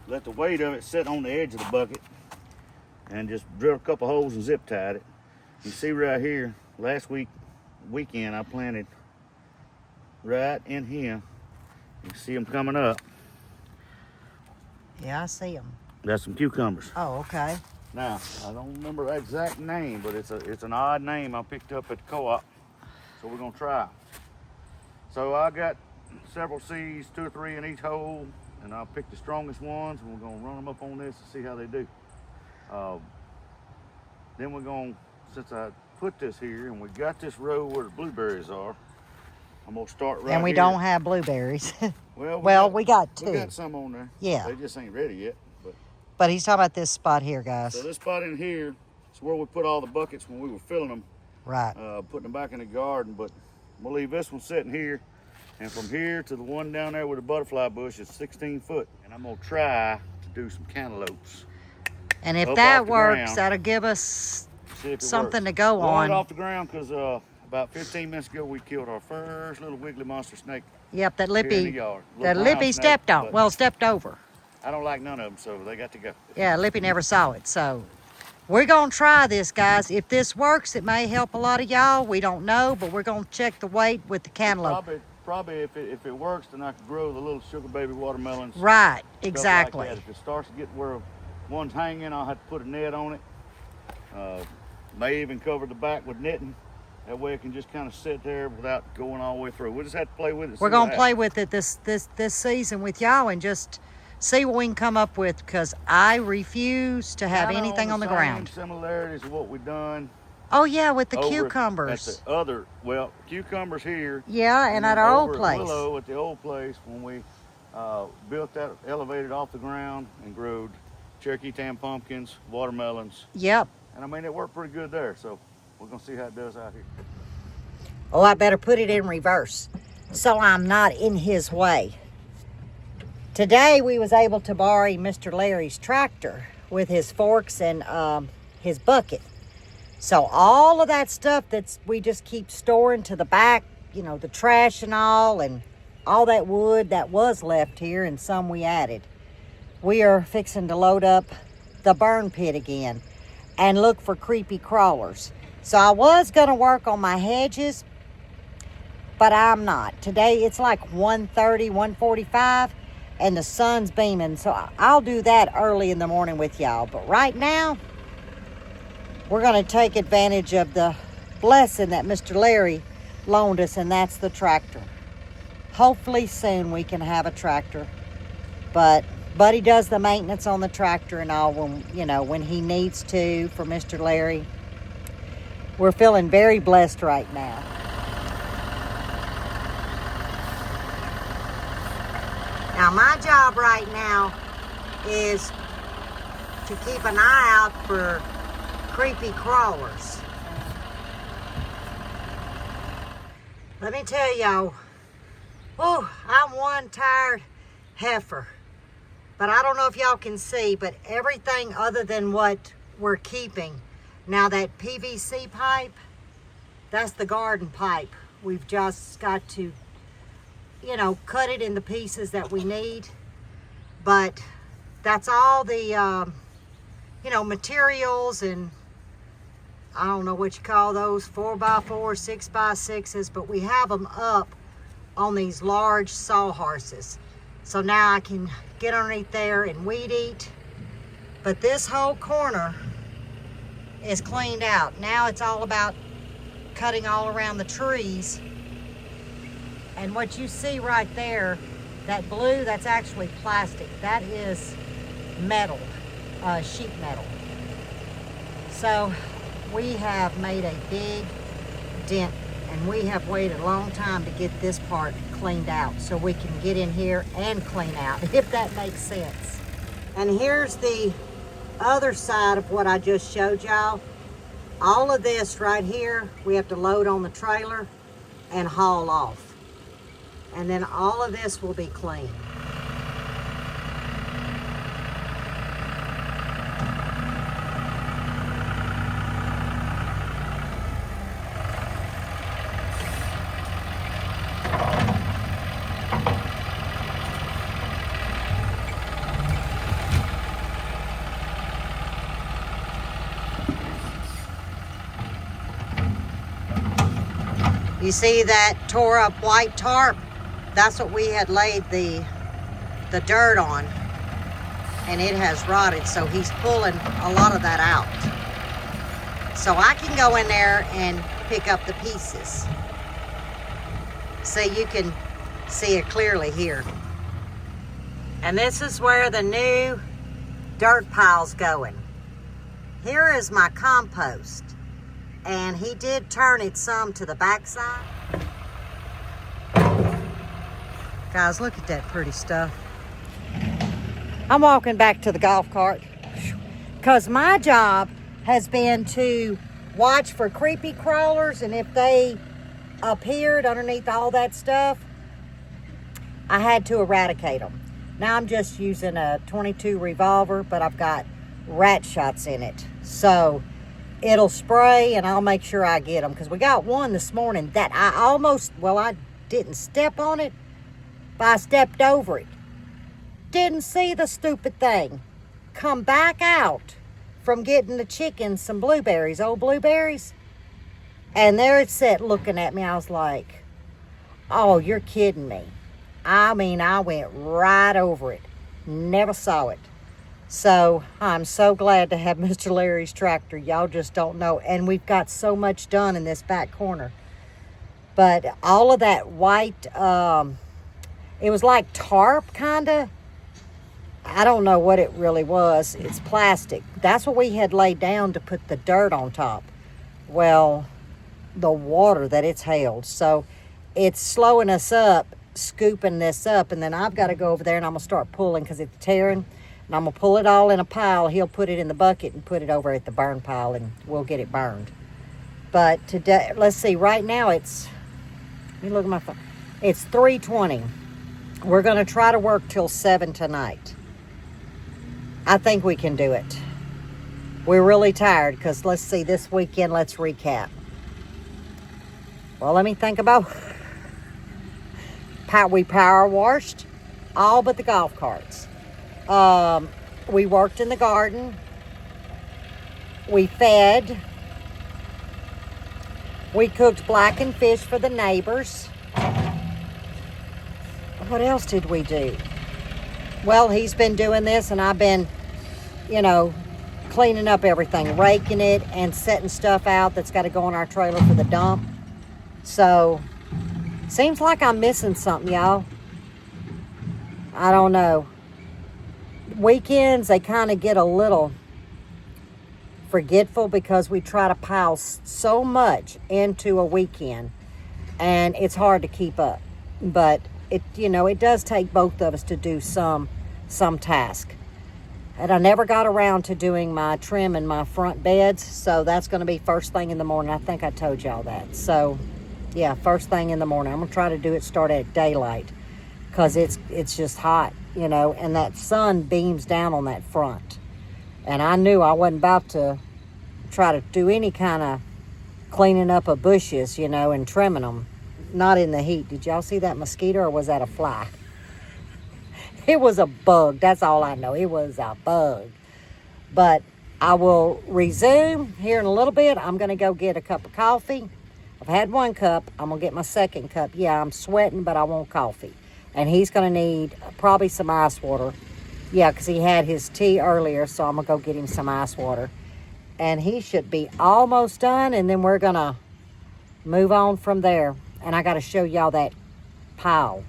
let the weight of it sit on the edge of the bucket, and just drilled a couple holes and zip tied it. You see right here, last weekend I planted right in here. You can see them coming up. Yeah, I see them. That's some cucumbers. Oh, okay. Now, I don't remember the exact name, but it's an odd name I picked up at the co-op. So we're gonna try. So I got several seeds, 2 or 3 in each hole, and I'll pick the strongest ones, and we're gonna run them up on this and see how they do. Then we're gonna, since I put this here and we got this row where the blueberries are, I'm gonna start right here. And we don't have blueberries. Well, we got 2. We got some on there. Yeah. They just ain't ready yet. But he's talking about this spot here, guys. So this spot in here is where we put all the buckets when we were filling them. Right. Putting them back in the garden, but we'll leave this one sitting here. And from here to the one down there with the butterfly bush is 16 foot. And I'm gonna try to do some cantaloupes. And if that works, that'll give us something to go on. Off the ground because about 15 minutes ago we killed our first little wiggly monster snake. Yep, that Lippy, that Lippy stepped on. Well, stepped over. I don't like none of them, so they got to go. Yeah, Lippy never saw it, so we're gonna try this, guys. If this works, it may help a lot of y'all. We don't know, but we're gonna check the weight with the cantaloupe. probably if it works, then I could grow the little sugar baby watermelons. Right, stuff exactly. Like that. If it starts to get where one's hanging, I'll have to put a net on it. May even cover the back with netting. That way it can just kind of sit there without going all the way through. We'll just have to play with it. We're gonna play with it this season with y'all and just see what we can come up with, because I refuse to have Kinda anything on the ground. Similarities of what we've done. Oh yeah, with the over cucumbers. At the other, well, cucumbers here. Yeah, and at our old place. Willow, at the old place, when we built that, elevated off the ground and growed Cherokee tan pumpkins, watermelons. Yep. And I mean, it worked pretty good there. So we're gonna see how it does out here. Oh, I better put it in reverse so I'm not in his way. Today we was able to borrow Mr. Larry's tractor with his forks and his bucket. So all of that stuff we just keep storing to the back, you know, the trash and all that wood that was left here and some we added. We are fixing to load up the burn pit again and look for creepy crawlers. So I was gonna work on my hedges, but I'm not. Today it's like 1:30, 1:45, and the sun's beaming. So I'll do that early in the morning with y'all. But right now, we're gonna take advantage of the blessing that Mr. Larry loaned us, and that's the tractor. Hopefully soon we can have a tractor. But Buddy does the maintenance on the tractor and all when he needs to for Mr. Larry. We're feeling very blessed right now. Now my job right now is to keep an eye out for creepy crawlers. Let me tell y'all, I'm one tired heifer. But I don't know if y'all can see, but everything other than what we're keeping. Now that PVC pipe, that's the garden pipe. We've just got to, cut it into pieces that we need. But that's all the, materials and I don't know what you call those, 4x4, 6x6s, but we have them up on these large sawhorses. So now I can get underneath there and weed eat. But this whole corner is cleaned out. Now it's all about cutting all around the trees. And what you see right there, that blue, that's actually plastic. That is metal, sheet metal. So we have made a big dent, and we have waited a long time to get this part cleaned out so we can get in here and clean out, if that makes sense. And here's the other side of what I just showed y'all. All of this right here, we have to load on the trailer and haul off. And then all of this will be clean. You see that tore up white tarp? That's what we had laid the dirt on, and it has rotted, so he's pulling a lot of that out. So I can go in there and pick up the pieces. So you can see it clearly here. And this is where the new dirt pile's going. Here is my compost. And he did turn it some to the backside. Guys, look at that pretty stuff. I'm walking back to the golf cart because my job has been to watch for creepy crawlers, and if they appeared underneath all that stuff, I had to eradicate them. Now I'm just using a .22 revolver, but I've got rat shots in it. So it'll spray, and I'll make sure I get them, because we got one this morning that I didn't step on it, but I stepped over it. Didn't see the stupid thing. Come back out from getting the chickens some blueberries, old blueberries, and there it sat looking at me. I was like, Oh, you're kidding me. I mean, I went right over it. Never saw it. So I'm so glad to have Mr. Larry's tractor. Y'all just don't know. And we've got so much done in this back corner. But all of that white, it was like tarp kind of. I don't know what it really was. It's plastic. That's what we had laid down to put the dirt on top. Well, the water that it's held. So it's slowing us up, scooping this up. And then I've got to go over there and I'm going to start pulling because it's tearing. And I'm going to pull it all in a pile. He'll put it in the bucket and put it over at the burn pile and we'll get it burned. But today, let's see, right now it's, let me look at my phone. It's 3:20. We're going to try to work till 7 tonight. I think we can do it. We're really tired because let's see, this weekend, let's recap. Well, let me think about, we power washed all but the golf carts. We worked in the garden. We fed. We cooked blackened fish for the neighbors. What else did we do? Well, he's been doing this and I've been, cleaning up everything, raking it and setting stuff out that's got to go on our trailer for the dump. So, seems like I'm missing something, y'all. I don't know. Weekends, they kind of get a little forgetful because we try to pile so much into a weekend and it's hard to keep up. But it does take both of us to do some task. And I never got around to doing my trim and my front beds, so that's going to be first thing in the morning. I think I told y'all that. So, yeah, first thing in the morning. I'm going to try to do it start at daylight because it's just hot, and that sun beams down on that front. And I knew I wasn't about to try to do any kind of cleaning up of bushes, and trimming them. Not in the heat. Did y'all see that mosquito or was that a fly? It was a bug. That's all I know. It was a bug. But I will resume here in a little bit. I'm going to go get a cup of coffee. I've had one cup. I'm going to get my second cup. Yeah, I'm sweating, but I want coffee. And he's going to need probably some ice water. Yeah, because he had his tea earlier, so I'm going to go get him some ice water. And he should be almost done, and then we're going to move on from there. And I got to show y'all that pile.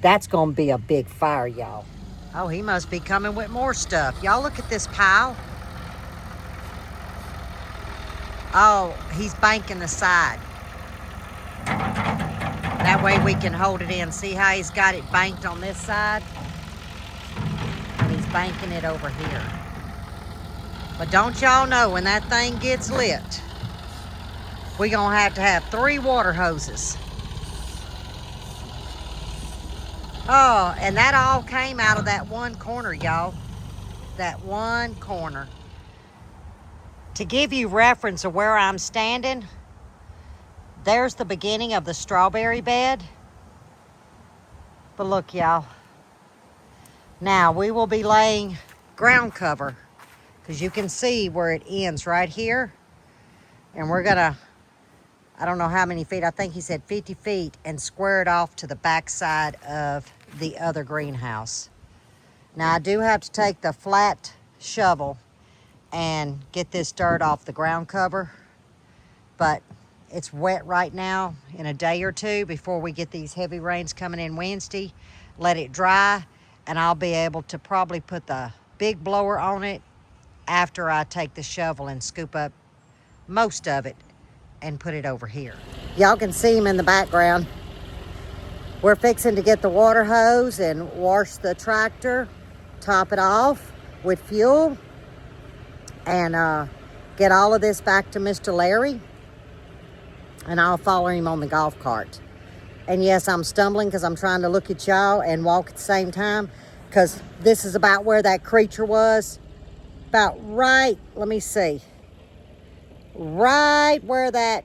That's going to be a big fire, y'all. Oh, he must be coming with more stuff. Y'all look at this pile. Oh, he's banking the side. That way we can hold it in. See how he's got it banked on this side? And he's banking it over here. But don't y'all know, when that thing gets lit, we're going to have 3 water hoses. Oh, and that all came out of that one corner, y'all. That one corner. To give you reference of where I'm standing, there's the beginning of the strawberry bed. But look, y'all. Now, we will be laying ground cover because you can see where it ends right here. And we're going to, I don't know how many feet, I think he said 50 feet, and square it off to the back side of the other greenhouse. Now, I do have to take the flat shovel and get this dirt off the ground cover, but it's wet right now. In a day or two before we get these heavy rains coming in Wednesday, let it dry, and I'll be able to probably put the big blower on it after I take the shovel and scoop up most of it and put it over here. Y'all can see him in the background. We're fixing to get the water hose and wash the tractor, top it off with fuel, and get all of this back to Mr. Larry, and I'll follow him on the golf cart. And yes, I'm stumbling because I'm trying to look at y'all and walk at the same time, because this is about where that creature was. About right, let me see, right where that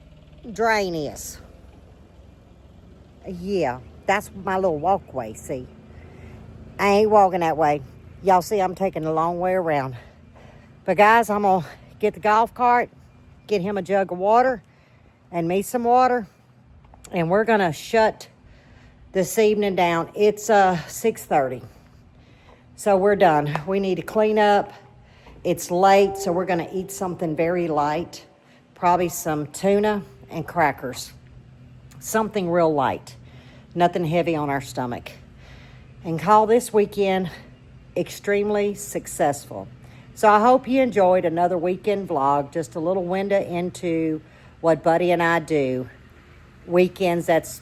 drain is. Yeah, that's my little walkway, see. I ain't walking that way. Y'all see I'm taking a long way around. But guys, I'm gonna get the golf cart, get him a jug of water and me some water, And we're going to shut this evening down. It's 6:30. So we're done. We need to clean up. It's late, so we're going to eat something very light. Probably some tuna and crackers. Something real light. Nothing heavy on our stomach. And call this weekend extremely successful. So I hope you enjoyed another weekend vlog. Just a little window into what Buddy and I do. Weekends that's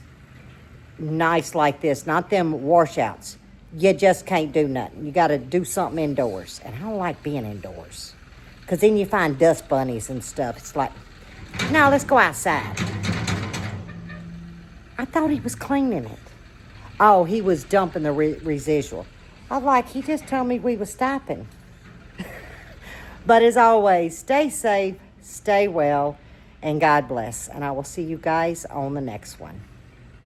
nice like this. Not them washouts. You just can't do nothing. You got to do something indoors. And I don't like being indoors. Because then you find dust bunnies and stuff. It's like, no, let's go outside. I thought he was cleaning it. Oh, he was dumping the residual. I was like, he just told me we was stopping. But as always, stay safe, stay well, and God bless. And I will see you guys on the next one.